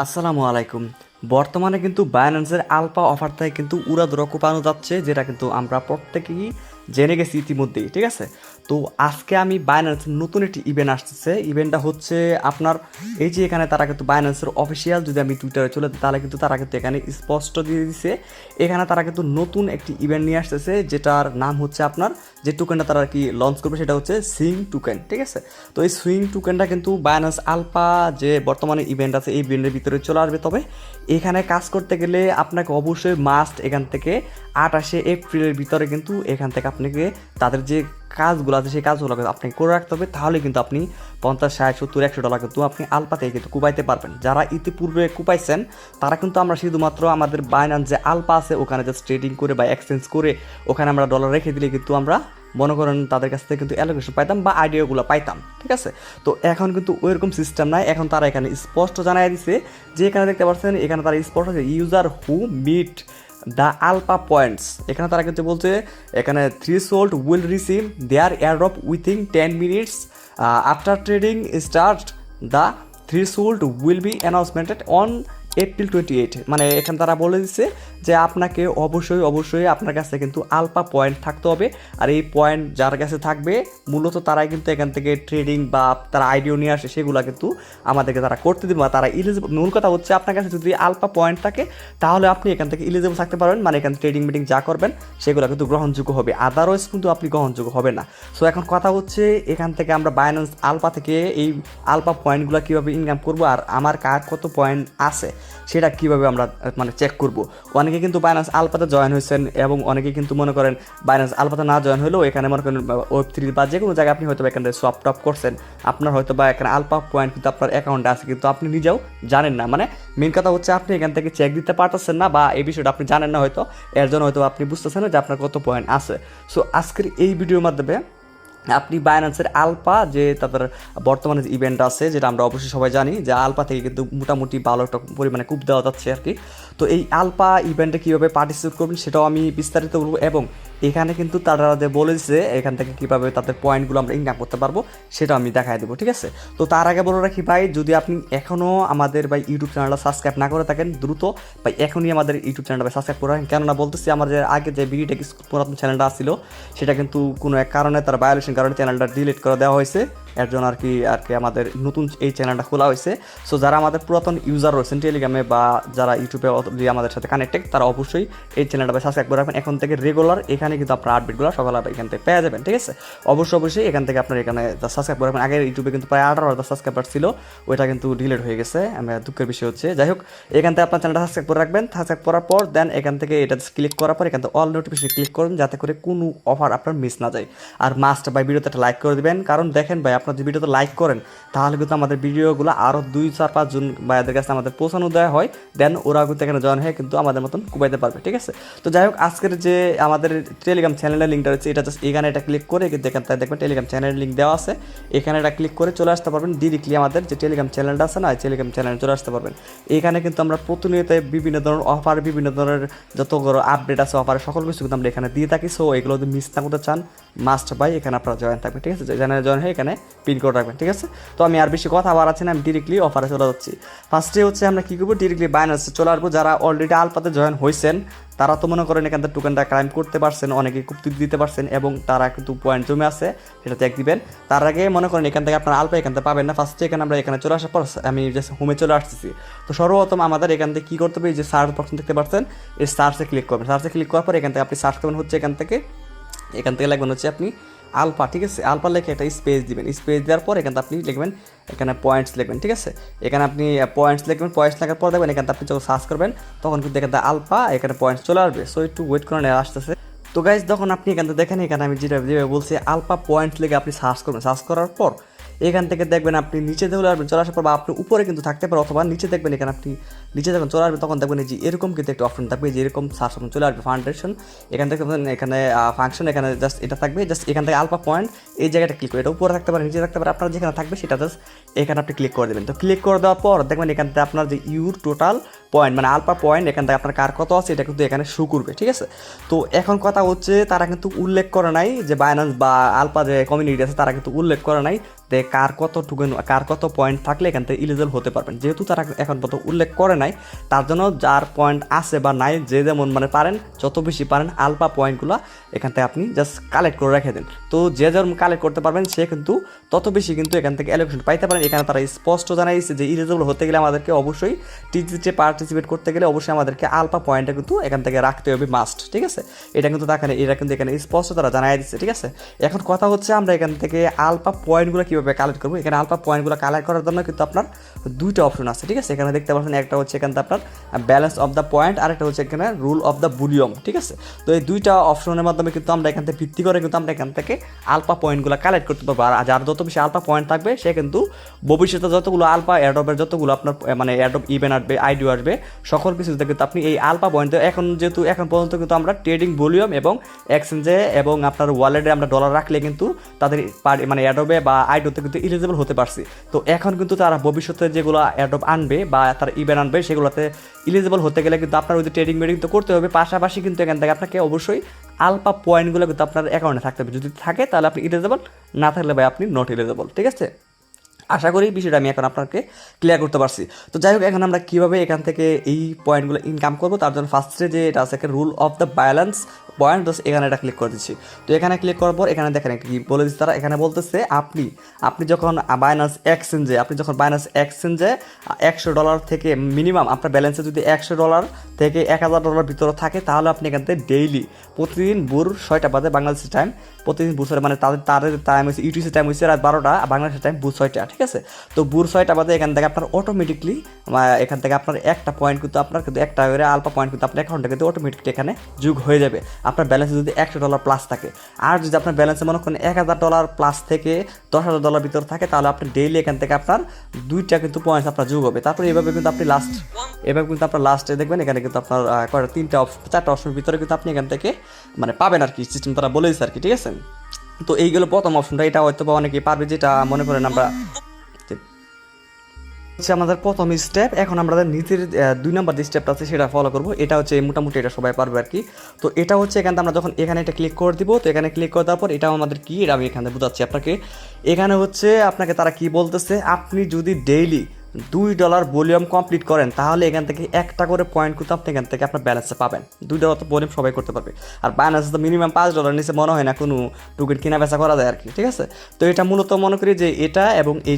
আসসালামু আলাইকুম। বর্তমানে কিন্তু বাইন্যান্সের আলফা অফার থেকে কিন্তু উড়াধুরা কোপানো যাচ্ছে, যেটা কিন্তু আমরা প্রত্যেকেই জেনে গেছি ইতিমধ্যেই, ঠিক আছে? তো আজকে আমি বাইন্যান্সের নতুন একটি ইভেন্ট আসতেছে। ইভেন্টটা হচ্ছে আপনার এই যে এখানে তারা কিন্তু বাইন্যান্সের অফিসিয়াল, যদি আমি টুইটারে চলে যাই তাহলে কিন্তু তারা কিন্তু এখানে স্পষ্ট দিয়ে দিছে এখানে তারা কিন্তু নতুন একটি ইভেন্ট নিয়ে আসতেছে, যেটার নাম হচ্ছে আপনার যে টোকেনটা তারা আর কি লঞ্চ করবে সেটা হচ্ছে সুইং টোকেন, ঠিক আছে? তো এই সুইং টোকেনটা কিন্তু বাইন্যান্স আলফা যে বর্তমানে ইভেন্ট আছে এই ইভেন্টের ভিতরে চলে আসবে। তবে এখানে কাজ করতে গেলে আপনাকে অবশ্যই মাস্ট এখান থেকে 28শে এপ্রিলের ভিতরে কিন্তু এখান থেকে আপনাকে তাদের যে কাজগুলো আছে সেই কাজগুলো আপনাকে করে রাখতে হবে, তাহলে কিন্তু আপনি 50, 60, 70, $100 কিন্তু আপনি আলফা থেকে কিন্তু কুপাইতে পারবেন। যারা ইতিপূর্বে কুপাইছেন তারা কিন্তু আমরা শুধুমাত্র আমাদের বাইন্যান্স যে আলফা আছে ওখানে জাস্ট ট্রেডিং করে বা এক্সচেঞ্জ করে ওখানে আমরা ডলার রেখে দিলে কিন্তু আমরা মনে করেন তাদের কাছ থেকে কিন্তু অ্যালোকেশন পাইতাম বা আইডিয়াগুলো পাইতাম, ঠিক আছে? তো এখন কিন্তু ওইরকম সিস্টেম নাই। এখন তারা এখানে স্পষ্ট জানাই দিছে যে এখানে দেখতে পাচ্ছেন এখানে তারা স্পষ্ট user who meet the alpha points, এখানে তারা কিন্তু বলছে এখানে threshold will receive their airdrop within 10 minutes after trading start, the threshold will be announced on April 28। মানে এখানে তারা বলে দিচ্ছে যে আপনাকে অবশ্যই আপনার কাছে কিন্তু আলফা পয়েন্ট থাকতে হবে। আর এই পয়েন্ট যার কাছে থাকবে মূলত তারাই কিন্তু এখান থেকে ট্রেডিং বা তারা আইডিয়া নিয়ে আসে সেগুলো কিন্তু আমাদেরকে তারা করতে দেবে বা তারা ইলিজিবল। মূল কথা হচ্ছে আপনার কাছে যদি আলফা পয়েন্ট থাকে তাহলে আপনি এখান থেকে ইলিজিবল থাকতে পারবেন, মানে এখানে ট্রেডিং মিটিং যা করবেন সেগুলো কিন্তু গ্রহণযোগ্য হবে, আদারওয়াইজ কিন্তু আপনি গ্রহণযোগ্য হবে না। সো এখন কথা হচ্ছে এখান থেকে আমরা বাইন্যান্স আলফা থেকে এই আলফা পয়েন্টগুলো কীভাবে ইনকাম করবো আর আমার কার কত পয়েন্ট আছে সেটা কীভাবে আমরা মানে চেক করবো। অনেকে কিন্তু বাইন্যান্স আলফাতে জয়েন হয়েছেন এবং অনেকে কিন্তু মনে করেন বাইন্যান্স আলফাতে না জয়েন হলেও এখানে মনে করেন Web3 বা যে কোনো জায়গায় আপনি হয়তো এখানে সোয়াপ টপ করছেন, আপনার হয়তো বা এখানে আলফা পয়েন্ট কিন্তু আপনার অ্যাকাউন্টে আছে কিন্তু আপনি নিজেও জানেন না। মানে মেন কথা হচ্ছে আপনি এখান থেকে চেক দিতে পারতেছেন না বা এই বিষয়টা আপনি জানেন না, হয়তো এর জন্য হয়তো আপনি বুঝতেছেন না যে আপনার কত পয়েন্ট আছে। সো আজকের এই ভিডিওর মাধ্যমে আপনি বাইন্যান্সের আলফা যে তাদের বর্তমানে যে ইভেন্ট আছে যেটা আমরা অবশ্যই সবাই জানি যে আলফা থেকে কিন্তু মোটামুটি ভালো একটা পরিমাণে কূপ দেওয়া যাচ্ছে আর কি। তো এই আলফা ইভেন্টে কীভাবে পার্টিসিপেট করবেন সেটাও আমি বিস্তারিত বলবো এবং এখানে কিন্তু তারা যে বলেছে এখান থেকে কীভাবে তাদের পয়েন্টগুলো আমরা ইনকাম করতে পারবো সেটাও আমি দেখাই দেবো, ঠিক আছে? তো তার আগে বলে রাখি ভাই, যদি আপনি এখনও আমাদের ভাই ইউটিউব চ্যানেলটা সাবস্ক্রাইব না করে থাকেন দ্রুত ভাই এখনই আমাদের ইউটিউব চ্যানেলটা সাবস্ক্রাইব করে রাখেন। কেননা বলতেছি আমাদের আগে যে বিডিটেক পুরাতন চ্যানেলটা আসছিল সেটা কিন্তু কোনো এক কারণে তার ভায়োলেশন কারণে চ্যানেলটা ডিলিট করে দেওয়া হয়েছে, এর জন্য আর কি আমাদের নতুন এই চ্যানেলটা খোলা হয়েছে। সো যারা আমাদের পুরাতন ইউজার রয়েছেন টেলিগ্রামে বা যারা ইউটিউবে আমাদের সাথে কানেক্টেড তারা অবশ্যই এই চ্যানেলটা সাবস্ক্রাইব করে রাখবেন। এখন থেকে রেগুলার এখানে কিন্তু আপনার আপডেটগুলো সকালবেলা এখান থেকে পেয়ে যাবেন, ঠিক আছে? অবশ্যই এখান থেকে আপনার এখানে সাবস্ক্রাইব করে রাখবেন। আগের ইউটিউবে কিন্তু প্রায় 18,000 সাবস্ক্রাইবার ছিল, ওইটা কিন্তু ডিলিট হয়ে গেছে, আমার দুঃখের বিষয় হচ্ছে। যাই হোক, এখান থেকে আপনার চ্যানেলটা সাবস্ক্রাইব করে রাখবেন। সাবস্ক্রাইব করার পর দেন এখান থেকে এটা ক্লিক করার পর এখান থেকে অল নোটিফিকেশন ক্লিক করুন যাতে করে কোনো অফার আপনার মিস না যায়। আর মাস্ট ভাই ভিডিওতে একটা লাইক করে দেবেন, কারণ দেখেন ভাই আপনার যে ভিডিওতে লাইক করেন তাহলে কিন্তু আমাদের ভিডিওগুলো আরও 2, 4, 5 জন ভাইয়াদের কাছে আমাদের পৌঁছানো দেওয়া হয়, দেন ওরা কিন্তু এখানে জয়েন হয়ে কিন্তু আমাদের মতন কুবাইতে পারবে, ঠিক আছে? তো যাই হোক, আজকের যে আমাদের টেলিগ্রাম চ্যানেলের লিঙ্কটা রয়েছে এটা জাস্ট এখানে এটা ক্লিক করে কিন্তু এখান থেকে দেখবেন টেলিগ্রাম চ্যানেলের লিঙ্ক দেওয়া আছে, এখানে এটা ক্লিক করে চলে আসতে পারবেন ডিরেক্টলি আমাদের যে টেলিগ্রাম চ্যানেলটা আছে না, টেলিগ্রাম চ্যানেলে চলে আসতে পারবেন। এখানে কিন্তু আমরা প্রতিনিয়ত বিভিন্ন ধরনের অফার, বিভিন্ন ধরনের যত আপডেট আছে অফারের সকল কিছু কিন্তু আমরা এখানে দিয়ে থাকি। সো এগুলো যদি মিস না করতে চান মাস্ট বাই এখানে আপনারা জয়েন থাকবেন, ঠিক আছে? চ্যানেলে জয়েন হয়ে এখানে পিন করে রাখবেন, ঠিক আছে? তো আমি আর বেশি কথা বাড়াচ্ছি না, আমি ডিরেক্টলি অফারে চলে যাচ্ছি। ফার্স্টে হচ্ছে আমরা কী করবো, ডিরেক্টলি বাইন্যান্সে চলে আসবো। যারা অলরেডি আলফাতে জয়েন হয়েছেন তারা তো মনে করেন এখান থেকে টোকেনটা ক্লাইম করতে পারছেন, অনেকে কুপ্তি দিতে পারছেন এবং তারা কিন্তু পয়েন্ট জমে আছে, সেটা চেক দিবেন। তার আগে মনে করেন এখান থেকে আপনার আলফা এখান থেকে পাবেন না। ফার্স্টে এখানে আমরা এখানে চলে আসার পর আমি জাস্ট হোমে চলে আসতেছি। তো সর্বপ্রথম আমাদের এখান থেকে কী করতে হবে, যে সার্চ বক্স দেখতে পাচ্ছেন এই সার্চে ক্লিক করবেন। সার্চে ক্লিক করার পর এখান থেকে আপনি সার্চ করবেন হচ্ছে এখান থেকে লিখবেন হচ্ছে আপনি আলফা, ঠিক আছে? আলফা লিখে একটা স্পেস দিবেন, স্পেস দেওয়ার পর এখানে আপনি লিখবেন এখানে পয়েন্টস লিখবেন, ঠিক আছে? এখানে আপনি পয়েন্টস লিখবেন, পয়েন্টস লেখার পর দেখবেন এখানে আপনি যখন সার্চ করবেন তখন কিন্তু এখানে আলফা এখানে পয়েন্টস চলে আসবে। সো একটু ওয়েট করেন, আসতেছে। তো গাইজ যখন আপনি এখান থেকে দেখেন এখানে আমি যেটা বলছি আলফা পয়েন্টস লিখে আপনি সার্চ করবেন, সার্চ করার পর এখান থেকে দেখবেন আপনি নিচে চলে আসবেন, চলে আসার পর বা আপনি উপরে কিন্তু থাকতে পারে অথবা নিচে দেখবেন এখানে আপনি নিচে যখন চলে আসবেন তখন দেখবেন যে এরকম কিন্তু একটা অপশন থাকবে, যে এরকম সার্চ অপশন চলে আসবে ফাউন্ডেশন, এখান থেকে এখানে ফাংশন, এখানে জাস্ট এটা থাকবে, জাস্ট এখান থেকে আলফা পয়েন্ট এই জায়গাটা ক্লিক করে, এটা উপরে থাকতে পারে নিচে থাকতে পারে, আপনার যেখানে থাকবে সেটা জাস্ট এখানে আপনি ক্লিক করে দেবেন। তো ক্লিক করে দেওয়ার পর দেখবেন এখান থেকে আপনার যে ইউর টোটাল পয়েন্ট মানে আলফা পয়েন্ট এখান থেকে আপনার কার কত আছে এটা কিন্তু এখানে শো করবে, ঠিক আছে? তো এখন কথা হচ্ছে তারা কিন্তু উল্লেখ করে নাই যে বাইন্যান্স বা আলফা যে কমিউনিটি আছে তারা কিন্তু উল্লেখ করে নাই যে কার কত পয়েন্ট থাকলে এখান থেকে ইলিজিবল হতে পারবেন। যেহেতু তারা এখন পর্যন্ত উল্লেখ করে নাই, তার জন্য যার পয়েন্ট আছে বা নাই, যে যেমন মানে পারেন, যত বেশি পারেন আলফা পয়েন্টগুলো এখান থেকে আপনি জাস্ট কালেক্ট করে রেখে দিন। তো যে যেমন কালেক্ট করতে পারবেন সে কিন্তু তত বেশি কিন্তু এখান থেকে অ্যালোকেশন পাইতে পারেন। এখানে তারা স্পষ্ট জানাইছে যে ইলিজিবল হতে গেলে আমাদেরকে অবশ্যই টিজিতে পার্টিসিপেট করতে গেলে অবশ্যই আমাদেরকে আলফা পয়েন্টটা কিন্তু এখান থেকে রাখতে হবে, মাস্ট। ঠিক আছে, এটা কিন্তু এখানে স্পষ্ট তারা জানাই দিচ্ছে। ঠিক আছে, এখন কথা হচ্ছে আমরা এখান থেকে আলফা পয়েন্টগুলো কীভাবে কালেক্ট করবো। এখানে আলফা পয়েন্টগুলো কালেক্ট করার জন্য কিন্তু আপনার দুইটা অপশন আছে। ঠিক আছে, এখানে দেখতে পাচ্ছেন একটা হচ্ছে এখান থেকে আপনার ব্যালেন্স অফ দ্য পয়েন্ট, আর একটা হচ্ছে এখানে রুল অফ দ্য বুলিয়ম। ঠিক আছে, তো এই দুইটা অপশনের মাধ্যমে কিন্তু আমরা এখান থেকে ভিত্তি করে কিন্তু আমরা এখান থেকে আলফা পয়েন্টগুলো কালেক্ট করতে পারবো। আর যার যত বেশি আলফা পয়েন্ট থাকবে সে কিন্তু ভবিষ্যতে যতগুলো আলফা এয়ারড্রপের যতগুলো আপনার মানে এয়ারড্রপ ইভেন্ট আসবে, আইডিও আসবে, সকল কিছুতে কিন্তু আপনি এই আলফা পয়েন্ট যেহেতু এখন পর্যন্ত কিন্তু আমরা ট্রেডিং ভলিউম এবং এক্সচেঞ্জে এবং আপনার ওয়ালেটে আমরা ডলার রাখলে কিন্তু তাদের মানে এয়ারড্রপে বা আইডিওতে কিন্তু ইলিজিবল হতে পারছি। তো এখন কিন্তু তারা ভবিষ্যতে যেগুলো এয়ারড্রপ আনবে বা তারা ইভেন্ট আনবে সেগুলোতে ইলিজিবল হতে গেলে কিন্তু আপনার ওই যে ট্রেডিং মেডিং তো করতে হবে, পাশাপাশি কিন্তু এখান থেকে আপনাকে অবশ্যই আলফা পয়েন্টগুলো কিন্তু আপনার অ্যাকাউন্টে থাকতে হবে। যদি থাকে তাহলে আপনি ইলিজিবল, না থাকলে ভাই আপনি নট ইলিজিবল। ঠিক আছে, আশা করি বিষয়টা আমি এখন আপনাকে ক্লিয়ার করতে পারছি। তো যাই হোক, এখন আমরা কীভাবে এখান থেকে এই পয়েন্টগুলো ইনকাম করবো তার জন্য ফার্স্টে যে এটা আছে rule of the balance point, এখানে এটা ক্লিক করে দিচ্ছি। তো এখানে ক্লিক করার পর এখানে দেখেন কি বলে দিচ্ছে তারা, এখানে বলতেছে আপনি যখন বাইন্যান্স এক্সচেঞ্জে $100 থেকে মিনিমাম আপনার ব্যালেন্সে যদি $100 থেকে $1000 ভিতরে থাকে তাহলে আপনি এখান থেকে ডেইলি প্রতিদিন ভোর 6টা বাজে বাংলাদেশের টাইম, প্রতিদিন ভোর 6টা মানে তাদের টাইম হচ্ছে ইউটিসি টাইম হচ্ছে রাত 12টা, বাংলাদেশের টাইম ভোর 6টা। ঠিক আছে, তো ভোর 6টা বাজে এখান থেকে আপনার অটোমেটিকলি এখান থেকে আপনার একটা পয়েন্ট কিন্তু আপনার কিন্তু একটা করে আলফা পয়েন্ট কিন্তু আপনার অ্যাকাউন্টে কিন্তু অটোমেটিকলি এখানে যোগ হয়ে যাবে আপনার ব্যালেন্সে যদি $100 প্লাস থাকে। আর যদি আপনার ব্যালেন্সে মনে করেন $1000 প্লাস থেকে $10,000 ভিতর থাকে তাহলে আপনি ডেইলি এখান থেকে আপনার দুইটা কিন্তু পয়েন্টস আপনার যোগ হবে। তারপরে এইভাবে কিন্তু আপনি লাস্টে দেখবেন এখানে কিন্তু আপনার চারটা অপশনের ভিতরে কিন্তু আপনি এখান থেকে মানে পাবেন আর কি, সিস্টেম তারা বলে দিচ্ছে আর কি। ঠিক আছে, তো এইগুলো প্রথম অপশনটা, এটা হয়তো বা অনেকেই পারবে, যেটা মনে করেন আমরা হচ্ছে আমাদের প্রথম স্টেপ। এখন আমরা নিচের 2 নম্বর যে স্টেপটা আছে সেটা ফলো করবো। এটা হচ্ছে মোটামুটি এটা সবাই পারবে আর কি। তো এটা হচ্ছে এখানে আমরা যখন এখানে এটা ক্লিক করে দিব, তো এখানে ক্লিক করে দেওয়ার পর এটাও আমাদের কি, এটা আমি এখানে বোঝাচ্ছি আপনাকে। এখানে হচ্ছে আপনাকে তারা কি বলতেছে, আপনি যদি ডেইলি $2 ভলিউম কমপ্লিট করেন তাহলে এখান থেকে একটা করে পয়েন্ট কিন্তু আপনি এখান থেকে আপনার ব্যালেন্সে পাবেন। $2 তো ভলিউম সবাই করতে পারবে, আর বাইন্যান্সে তো মিনিমাম $5 নিচে মনে হয় না কোনো টোকেন কেনা বেচা করা যায় আর কি। ঠিক আছে, তো এটা মূলত মনে করি যে এটা এবং এই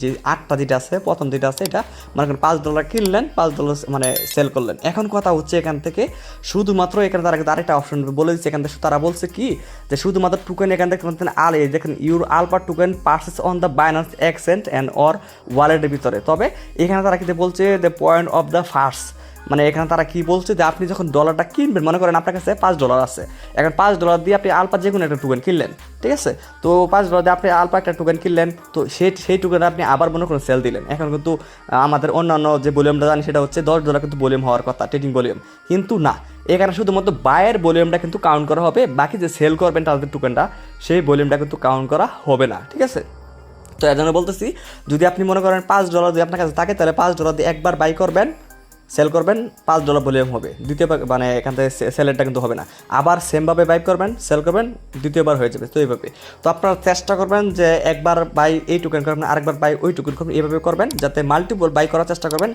যে 8টা যেটা আছে, প্রথম যেটা আছে এটা মনে করেন $5 কিনলেন, $5 মানে সেল করলেন। এখন কথা হচ্ছে এখান থেকে শুধুমাত্র এখানে তারা কিন্তু আরেকটা অপশন বলে দিচ্ছে। এখান থেকে তারা বলছে কি যে শুধুমাত্র টোকেন এখান থেকে দেখেন your alpha token purchase on the Binance exchange and or ওয়ালেটের ভিতরে। তবে এখানে তারা কিন্তু বলছে the point of the first, মানে এখানে তারা কি বলছে যে আপনি যখন ডলারটা কিনবেন, মনে করেন আপনার কাছে $5 আছে, এখন $5 দিয়ে আপনি আলফা যে কোনো একটা টোকেন কিনলেন। ঠিক আছে, তো $5 দিয়ে আপনি আলফা একটা টোকেন কিনলেন, তো সেই টোকেন আপনি আবার মনে করেন সেল দিলেন। এখন কিন্তু আমাদের অন্যান্য যে ভলিউমটা জানি সেটা হচ্ছে $10 কিন্তু ভলিউম হওয়ার কথা, ট্রেডিং ভলিউম, কিন্তু না, এখানে শুধুমাত্র বায়ের ভলিউমটা কিন্তু কাউন্ট করা হবে, বাকি যে সেল করবেন তাদের টোকেনটা সেই ভলিউমটা কিন্তু কাউন্ট করা হবে না। ঠিক আছে, তো এর জন্য বলতেছি যদি আপনি মনে করেন $5 যদি আপনার কাছে থাকে তাহলে $5 দিয়ে একবার বাই করবেন, সেল করবেন, $5 ভলিউম হবে, দ্বিতীয়বার মানে এখান থেকে সেলেরটা কিন্তু হবে না। আবার সেমভাবে বাই করবেন, সেল করবেন, দ্বিতীয়বার হয়ে যাবে। তো এইভাবে তো আপনারা চেষ্টা করবেন যে একবার বাই এই টোকেন করবেন, আরেকবার বাই ওই টোকেন করবেন, এইভাবে করবেন যাতে মাল্টিপল বাই করার চেষ্টা করবেন,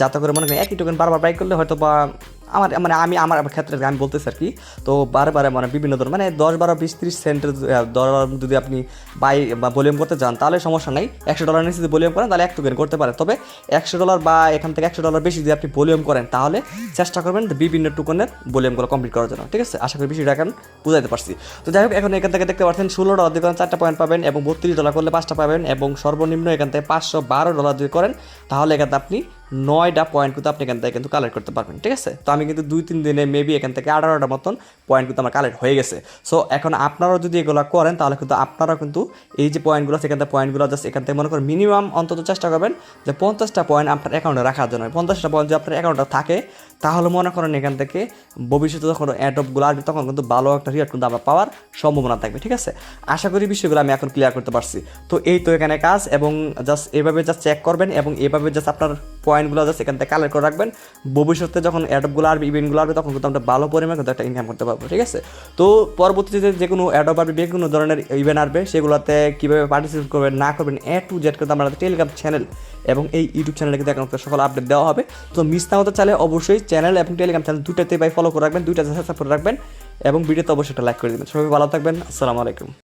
যাতে করে মনে করেন একই টোকেন বারবার বাই করলে হয়তো বা আমার ক্ষেত্রে আমি বলতেছি আর কি। তো বারে মানে বিভিন্ন ধরনের মানে 10, 12, 20, 30 সেন্টের ডলার যদি আপনি বাই বা ভলিউম করতে যান তাহলে সমস্যা নাই। $100 নিচে যদি ভলিউম করেন তাহলে এক টোকেন করতে পারে, তবে $100 বা এখান থেকে $100 বেশি যদি আপনি ভলিউম করেন তাহলে চেষ্টা করবেন বিভিন্ন টোকেনের ভলিউমগুলো কমপ্লিট করার জন্য। ঠিক আছে, আশা করি বিষয়টা এখন বুঝাইতে পারছি। তো যাই হোক, এখন এখান থেকে দেখতে পাচ্ছেন $16 দিয়ে করেন 4টা পয়েন্ট পাবেন এবং $32 করলে 5টা পাবেন, এবং সর্বনিম্ন এখান থেকে $512 যদি করেন তাহলে এখানে আপনি 9টা পয়েন্ট কিন্তু আপনি এখান থেকে কিন্তু কালেক্ট করতে পারবেন। ঠিক আছে, তো আমি কিন্তু 2-3 দিনে মেবি এখান থেকে 18টা মতন পয়েন্ট কিন্তু আমার কালেক্ট হয়ে গেছে। সো এখন আপনারাও যদি এগুলো করেন তাহলে কিন্তু আপনারা কিন্তু এই যে পয়েন্টগুলো সেখান থেকে পয়েন্টগুলো জাস্ট এখান থেকে মনে করেন মিনিমাম অন্তত চেষ্টা করবেন যে 50টা পয়েন্ট আপনার অ্যাকাউন্টে রাখার জন্য। 50টা পয়েন্ট যদি আপনার অ্যাকাউন্টে থাকে তাহলে মনে করেন এখান থেকে ভবিষ্যতে যখন অ্যাড্রপগুলো আসবে তখন কিন্তু ভালো একটা রিওয়ার্ড কিন্তু আমরা পাওয়ার সম্ভাবনা থাকবে। ঠিক আছে, আশা করি বিষয়গুলো আমি এখন ক্লিয়ার করতে পারছি। তো এই তো এখানে কাজ, এবং জাস্ট এভাবে জাস্ট চেক করবেন এবং এভাবে জাস্ট আপনার পয়েন্টগুলো জাস্ট এখান থেকে কালেক্ট করে রাখবেন। ভবিষ্যতে যখন অ্যাড্রপগুলো আসবে, ইভেন্টগুলো আসবে, তখন কিন্তু আমরা ভালো পরিমাণে কিন্তু একটা ইনকাম করতে পারবো। ঠিক আছে, তো পরবর্তীতে যে কোনো অ্যাড্রপ আসবে, যে কোনো ধরনের ইভেন্ট আসবে, সেগুলোতে কীভাবে পার্টিসিপেট করবেন না করবেন A to Z কিন্তু আমরা টেলিগ্রাম চ্যানেল এবং এই ইউটিউব চ্যানেলে কিন্তু এখন সকল আপডেট দেওয়া হবে। তো মিস না হতে চাইলে অবশ্যই চ্যানেল এবং টেলিগ্রাম চ্যানেল দুইটাতে ভাই ফলো করে রাখবেন, দুইটা সাবস্ক্রাইব করে রাখবেন এবং ভিডিওতে অবশ্যই একটা লাইক করে দেবেন। সবাই ভালো থাকবেন, আসসালামু আলাইকুম।